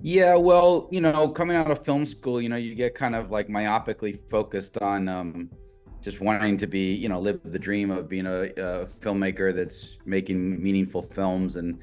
Yeah, well, coming out of film school, you get kind of like myopically focused on just wanting to be, live the dream of being a filmmaker that's making meaningful films, and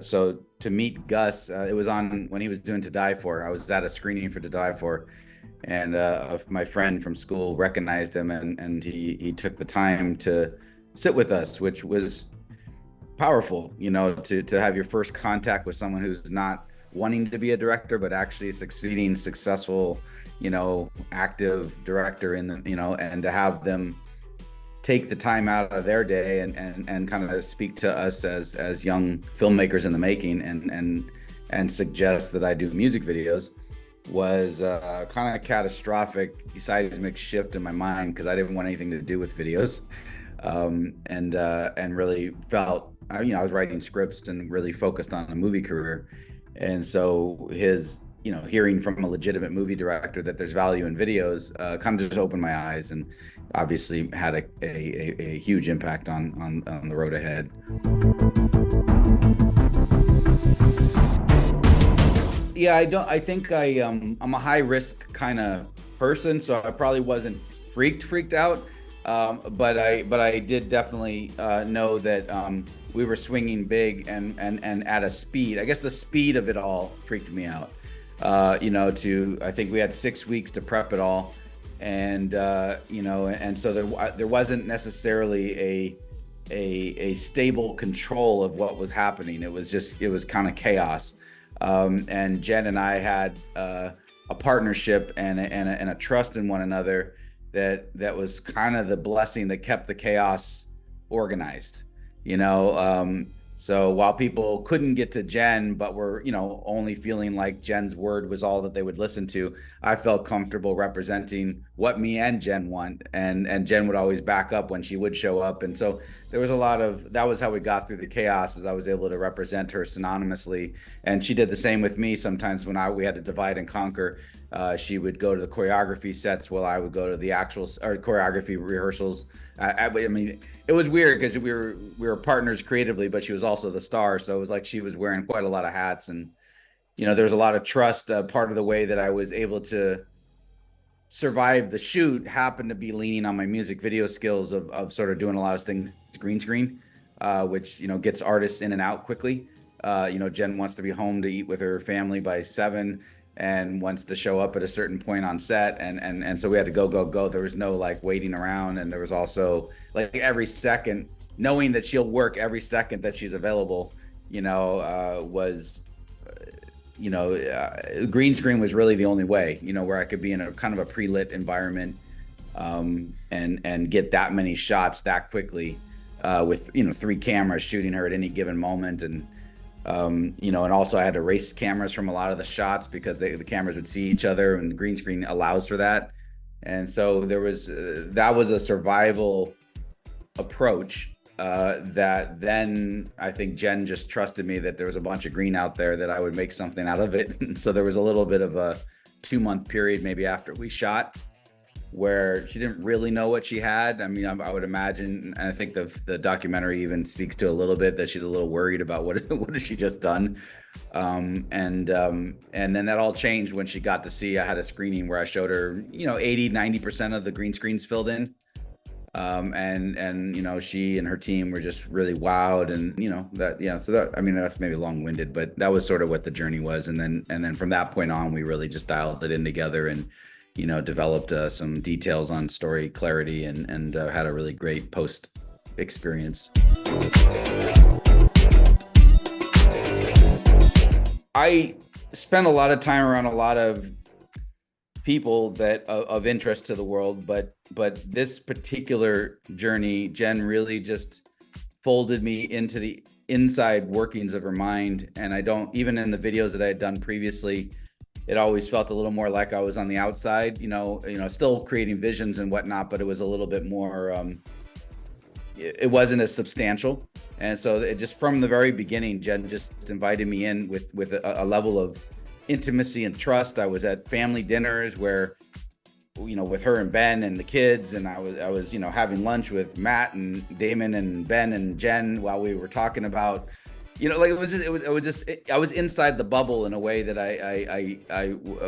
so to meet Gus, it was on when he was doing To Die For. I was at a screening for To Die For, and my friend from school recognized him, and he took the time to sit with us, which was powerful, to have your first contact with someone who's not wanting to be a director, but actually succeeding, successful, active director and to have them take the time out of their day and kind of speak to us as young filmmakers in the making and suggest that I do music videos was kind of catastrophic seismic shift in my mind because I didn't want anything to do with videos, and really felt I was writing scripts and really focused on a movie career. And so his hearing from a legitimate movie director that there's value in videos kind of just opened my eyes, and obviously had a huge impact on the road ahead. Yeah, I think I'm a high risk kind of person, so I probably wasn't freaked out. But I did definitely know that we were swinging big and at a speed. I guess the speed of it all freaked me out. I think we had 6 weeks to prep it all, and so there wasn't necessarily a stable control of what was happening. It was kind of chaos. And Jen and I had a partnership and a trust in one another that was kind of the blessing that kept the chaos organized. So while people couldn't get to Jen, but were only feeling like Jen's word was all that they would listen to, I felt comfortable representing what me and Jen want, and Jen would always back up when she would show up. And so there was a lot of that was how we got through the chaos, as I was able to represent her synonymously, and she did the same with me. Sometimes when we had to divide and conquer, she would go to the choreography sets while I would go to the actual or choreography rehearsals. I mean, it was weird because we were partners creatively, but she was also the star, so it was like she was wearing quite a lot of hats, and there was a lot of trust. Part of the way that I was able to survive the shoot happened to be leaning on my music video skills of sort of doing a lot of things green screen, which gets artists in and out quickly. Jen wants to be home to eat with her family by 7 and wants to show up at a certain point on set, and so we had to go. There was no like waiting around, and there was also like every second knowing that she'll work every second that she's available was green screen was really the only way, where I could be in a kind of a pre-lit environment, and get that many shots that quickly, with 3 cameras shooting her at any given moment. And also I had to race cameras from a lot of the shots because the cameras would see each other, and the green screen allows for that. And so there was that was a survival approach, that then I think Jen just trusted me that there was a bunch of green out there, that I would make something out of it. And so there was a little bit of a 2-month period maybe after we shot where she didn't really know what she had. I mean, I would imagine, and I think the documentary even speaks to a little bit that she's a little worried about what has she just done. And then that all changed when she got to see, I had a screening where I showed her, 80-90% of the green screens filled in. And she and her team were just really wowed, and so that, I mean, that's maybe long-winded, but that was sort of what the journey was. And then from that point on, we really just dialed it in together and developed some details on story clarity, and had a really great post experience. I spent a lot of time around a lot of people that of interest to the world, but this particular journey, Jen really just folded me into the inside workings of her mind. And I don't, even in the videos that I had done previously, it always felt a little more like I was on the outside, still creating visions and whatnot, but it was a little bit more, it wasn't as substantial. And so it just, from the very beginning, Jen just invited me in with a level of intimacy and trust. I was at family dinners where, with her and Ben and the kids, and I was having lunch with Matt and Damon and Ben and Jen while we were talking about like it was just I was inside the bubble in a way that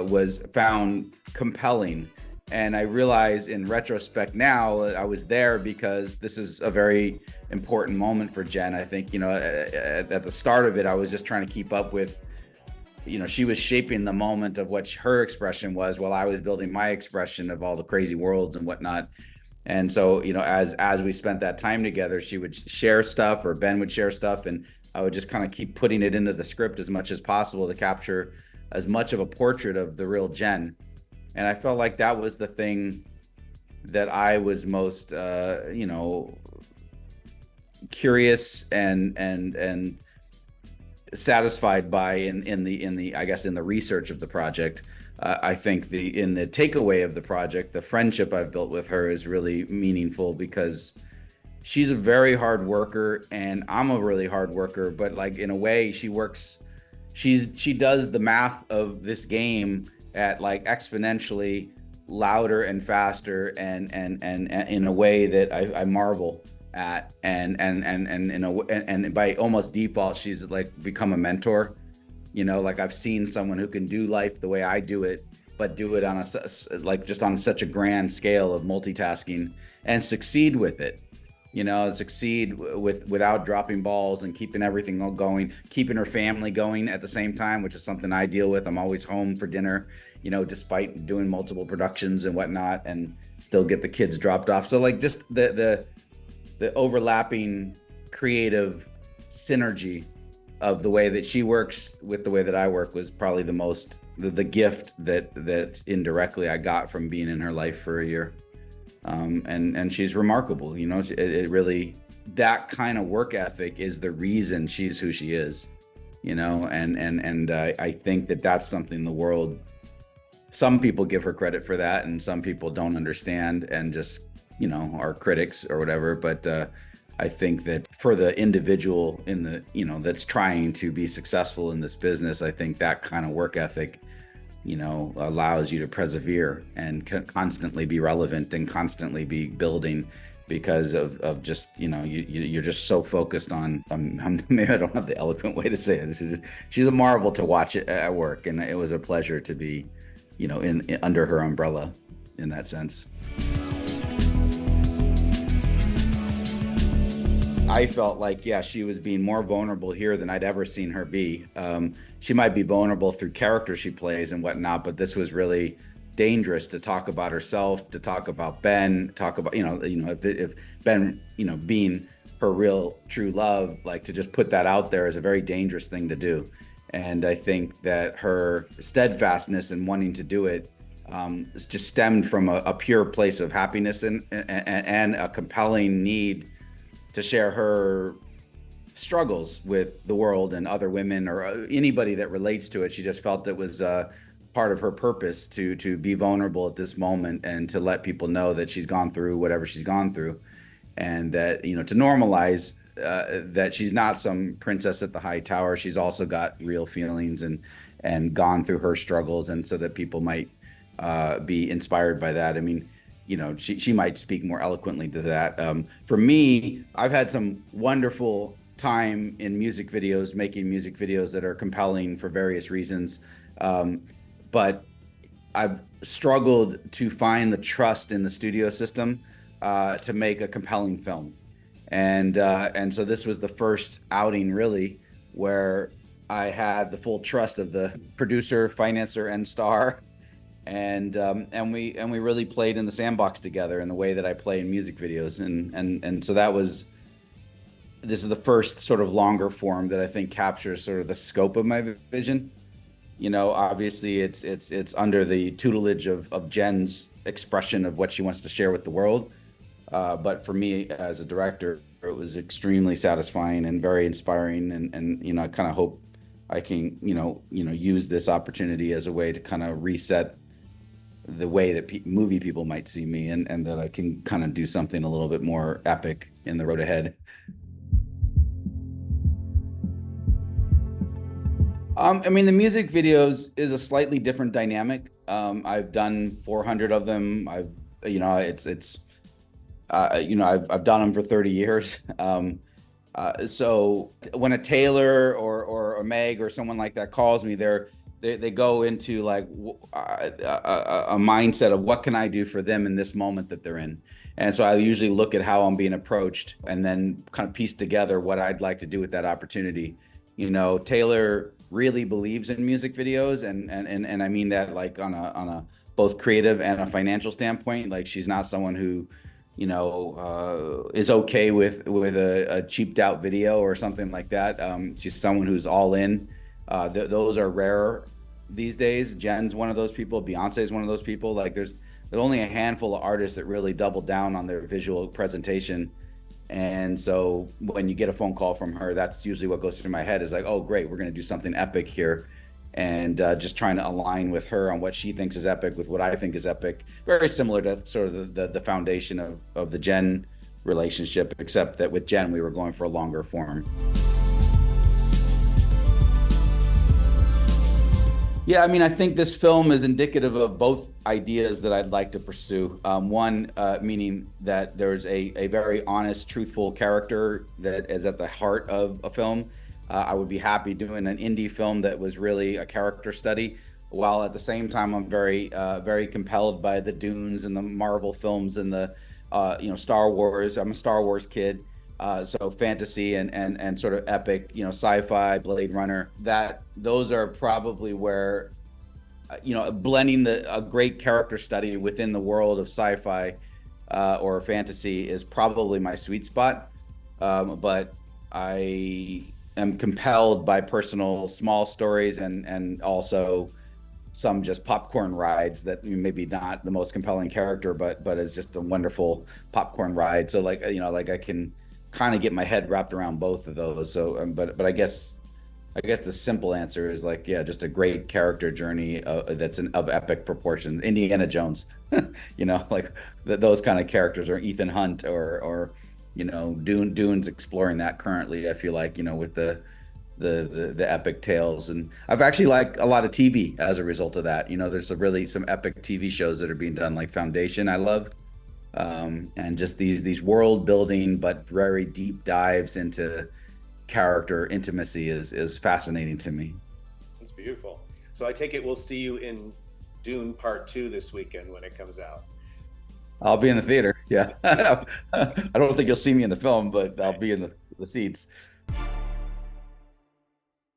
was found compelling. And I realize in retrospect now that I was there because this is a very important moment for Jen. I think, at the start of it, I was just trying to keep up with, she was shaping the moment of what her expression was while I was building my expression of all the crazy worlds and whatnot. And so, as we spent that time together, she would share stuff or Ben would share stuff, and I would just kind of keep putting it into the script as much as possible to capture as much of a portrait of the real Jen. And I felt like that was the thing that I was most, curious and satisfied by in the I guess in the research of the project. I think in the takeaway of the project, the friendship I've built with her is really meaningful because she's a very hard worker and I'm a really hard worker, but like in a way she does the math of this game at like exponentially louder and faster and in a way that I marvel at and by almost default she's like become a mentor. Like I've seen someone who can do life the way I do it, but do it on just on such a grand scale of multitasking and succeed with it. Succeed without dropping balls and keeping everything all going, keeping her family going at the same time, which is something I deal with. I'm always home for dinner, despite doing multiple productions and whatnot, and still get the kids dropped off. So like just the overlapping creative synergy of the way that she works with the way that I work was probably the gift that indirectly I got from being in her life for a year. And she's remarkable, it really, that kind of work ethic is the reason she's who she is, and I think that's something the world, some people give her credit for that and some people don't understand and just, are critics or whatever. But, I think that for the individual that's trying to be successful in this business, I think that kind of work ethic allows you to persevere and constantly be relevant and constantly be building because of just, you're just so focused on, maybe I don't have the eloquent way to say it. She's a marvel to watch it at work. And it was a pleasure to be, in under her umbrella in that sense. I felt like, she was being more vulnerable here than I'd ever seen her be. She might be vulnerable through character she plays and whatnot, but this was really dangerous to talk about herself, to talk about Ben, talk about, if Ben, being her real true love, like to just put that out there is a very dangerous thing to do. And I think that her steadfastness in wanting to do it just stemmed from a pure place of happiness and a compelling need to share her struggles with the world and other women or anybody that relates to it. She just felt it was part of her purpose to be vulnerable at this moment and to let people know that she's gone through whatever she's gone through, and that, to normalize that she's not some princess at the high tower. She's also got real feelings and gone through her struggles, and so that people might be inspired by that. I mean, she might speak more eloquently to that. For me, I've had some wonderful time in music videos, making music videos that are compelling for various reasons. But I've struggled to find the trust in the studio system to make a compelling film. And so this was the first outing really where I had the full trust of the producer, financer, and star. And we really played in the sandbox together in the way that I play in music videos, and so this is the first sort of longer form that I think captures sort of the scope of my vision. Obviously it's under the tutelage of Jen's expression of what she wants to share with the world, but for me as a director, it was extremely satisfying and very inspiring, and I kind of hope I can use this opportunity as a way to kind of reset the way that movie people might see me, and that I can kind of do something a little bit more epic in the road ahead. I mean, the music videos is a slightly different dynamic. I've done 400 of them. I've done them for 30 years. So when a Taylor or a Meg or someone like that calls me, they go into like a mindset of what can I do for them in this moment that they're in. And so I usually look at how I'm being approached and then kind of piece together what I'd like to do with that opportunity. Taylor really believes in music videos, and I mean that like on a both creative and a financial standpoint. Like she's not someone who is okay with a cheaped out video or something like that. She's someone who's all in. Those are rare these days. Jen's one of those people. Beyonce is one of those people. Like there's only a handful of artists that really double down on their visual presentation. And so when you get a phone call from her, that's usually what goes through my head is like, oh, great, we're going to do something epic here. And just trying to align with her on what she thinks is epic with what I think is epic. Very similar to sort of the foundation of the Jen relationship, except that with Jen, we were going for a longer form. Yeah, I mean, I think this film is indicative of both ideas that I'd like to pursue. One, meaning that there's a very honest, truthful character that is at the heart of a film. I would be happy doing an indie film that was really a character study, while at the same time I'm very compelled by the Dunes and the Marvel films and the Star Wars. I'm a Star Wars kid. So fantasy and sort of epic, sci-fi, Blade Runner, those are probably where, blending a great character study within the world of sci-fi or fantasy is probably my sweet spot. But I am compelled by personal small stories and also some just popcorn rides that maybe not the most compelling character, but is just a wonderful popcorn ride. So like I can kind of get my head wrapped around both of those. So, but I guess the simple answer is like, yeah, just a great character journey that's of epic proportions. Indiana Jones, like those kind of characters, or Ethan Hunt, or Dune's exploring that currently. I feel like with the epic tales, and I've actually liked a lot of TV as a result of that. There's really some epic TV shows that are being done, like Foundation. I love. And just these world building but very deep dives into character intimacy is fascinating to me. It's beautiful. So I take it we'll see you in Dune Part 2 this weekend when it comes out. I'll be in the theater. Yeah. I don't think you'll see me in the film, but I'll be in the seats.